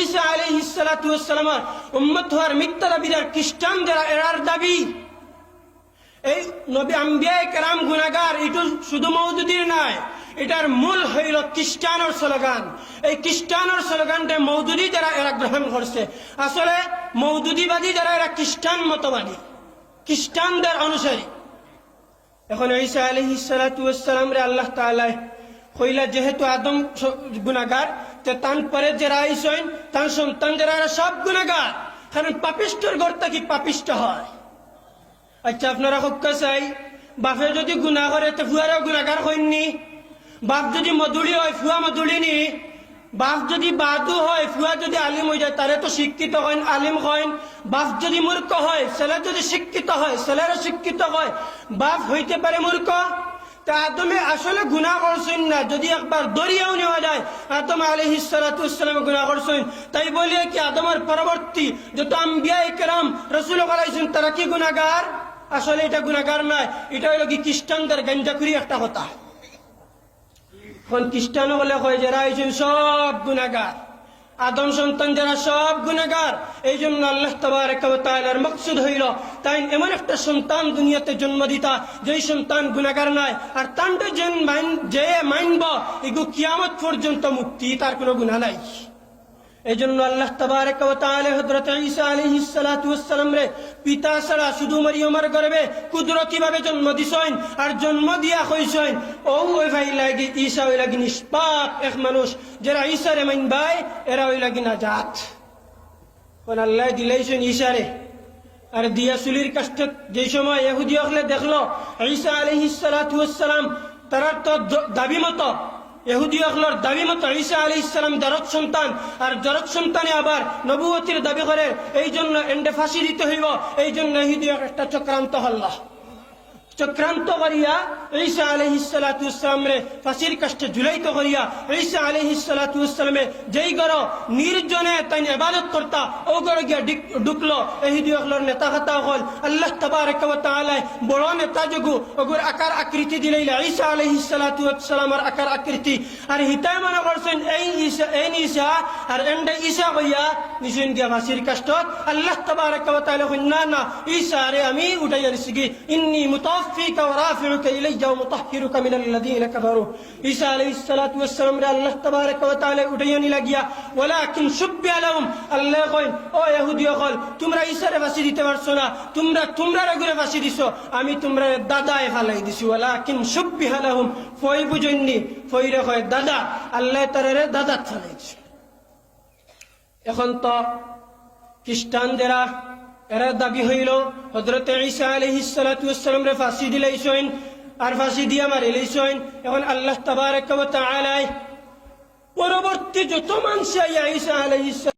ঈসা আলাইহিস সালাতু ওয়াস সালামের উম্মত হওয়ার মিথ্যা দাবিদার খ্রিস্টান যারা এরার দাবি এই নবী আম্বিয়ায়ে কেরাম গুনাহগার, এটা শুধু মওদুদির নয়, এটার মূল হইল খ্রিস্টানের স্লোগান। এই খ্রিস্টানের স্লোগানটা মওদুদি যারা এরা গ্রহণ করছে। আসলে মওদুদিবাদী যারা এরা খ্রিস্টান মতবাদী, খ্রিস্টানদের অনুসারী। এখন ঈসা আলাইহিস সালাতু ওয়াস সালাম রে আল্লাহ তাআলা কইলা যেহেতু আদম গুনাহগার, তে তান পরে যারা আইছেন তার সন্তান যারা সব গুনাহগার, কারণ পাপিষ্ঠর ঘরটা কি পাপিষ্ঠ হয়। আচ্ছা আপনারা হক্কা চাই, বাপে যদি গুনাহ করে তো ফুয়ারও গুনাহগার হইনি? বাপ যদি মধুরি হয় ফুয়া মধুরি নি? বাপ যদি বাদু হয় ফুয়া যদি আলিম হয়ে যায় তারে তো শিক্ষিত হন, আলিম হন। বাপ যদি মূর্খ হয়, ছেলে যদি শিক্ষিত হয়, ছেলেরও শিক্ষিত হয়। বাপ হইতে পারে মূর্খ। তা আদমে আসলে গুনাহ করছেন না, যদি একবার দরিয়াও নেওয়া যায় আদম আলাইহিস সালাতু ওয়াস সালাম গুনাহ করছেন, তাই বলিয়ে কি আদমের পরবর্তী যত আম্বিয়ায়ে কেরাম রাসূল আলাইহিস তারা কি গুনাহগার? আসলে এটা গুনাহগার নয়, এটা হলো কি খ্রিস্টানদের গাঞ্জাখুরি একটা কথা। এখন খ্রিস্টান বলে হয় যারা আইছেন সব গুনাহগার, আদম সন্তান যারা সব গুনাহগার। এই জন্য আল্লাহ তাবারক ওয়া তাআলার মাকসুদ হইল তাই এমন একটা সন্তান দুনিয়াতে জন্ম দিতা যেই সন্তান গুনাহগার নয়, আর তান্ডে যে মানব এগু কিয়ামত পর্যন্ত মুক্তি, তার কোনো গুনাহ নাই। এই জন্য আল্লাহ তাবারক ওয়া তাআলা হযরত ঈসা আলাইহিস সালাতু ওয়াস সালাম রে পিতা ছাড়া শুধু মরিয়মের গর্ভে কুদরতি ভাবে জন্ম দিছেন, আর জন্ম দিয়া কইছেন ওই ভাই লাগি ঈসা ওই লাগি নিষ্পাপ এক মানুষ, যারা ঈসা রে মানবাই এরা ওই লাগি নাজাত। কোন আল্লাহ দিলাইছেন ঈসা রে, আর দিয়া চুলির কাছে যে সময় ইহুদি হলে দেখলো ঈসা আলাইহিস সালাতু ওয়াস সালাম তারা তো দাবি মতো ইহুদি হলর দাবি মতো ঈসা আলাইহিস সালাম জরত সন্তান, আর জরত সন্তানে আবার নবুয়তির দাবি করে, এই জন্য এন্ডে ফাঁসি দিতে হইব। এই জন্য ইহুদি একটা চক্রান্ত হল, চক্রান্ত করিয়া ঈসা আলাইহিস সালাতু ওয়াস সালাম রে ফাঁসির কাছে ঝুলাইত করিয়া ঈসা আলাইহিস সালাতু ওয়াস সালামে যেই ঘর নির্জনে তাই ইবাদত করতা ও ঘর গিয়া ঢুকলো ইহুদি হলর নেতা খাতা হল। আল্লাহ তাবারক ওয়া তাআলা বড় নেতা যোগু ওগুর আকার আকৃতি দিলাইলা ঈসা আলাইহিস সালাতু ওয়াস সালামের আকার আকৃতি, আর হিতাই মনে করছেন এই ঈসা আর এন্ডে ঈসা হইয়া নিছেন গিয়া ফাঁসির কাছে। আল্লাহ তাবারক ওয়া তাআলা না না ঈসা রে আমি উঠাইয়া দিছি কি ইন্নী মুতাওফিকা ওয়া রাফিউকা ইলাইয়া ওয়া মুতাহহিরুকা মিনাল লাযিনা কাফারু। ঈসা আলাইহিস সালাতু ওয়াস সালাম রে আল্লাহ তাবারক ওয়া তাআলা উঠাইয়া নি লাগিয়া ওয়ালাকিন শুব্বিহা লাহুম, আল্লাহ কইন ও ইহুদি হল তোমরা ঈসা রে ফাঁসি দিতে পারছো না, তোমরা রে ফাঁসি দিছো, আমি তোমরা দাদায় ফালাই দিছি। ওয়ালাকিন শুব্বিহা লাহুম, ফই বুঝেননি, ফই রে কয় দাদা, আল্লাহ তারে দাদা ফালাইছে। এখন তো খ্রিস্টানদেরা এরা দাবি হইল হযরত ঈসা আলাইহিস সালাতু ওয়াস সালাম রে ফাঁসি দিলাইছেন, আর ফাঁসি দিয়া মারিলাইছেন। এখন আল্লাহ তাবারক ওয়া তাআলা পরবর্তী যত মানুষ ঈসা আলাইহিস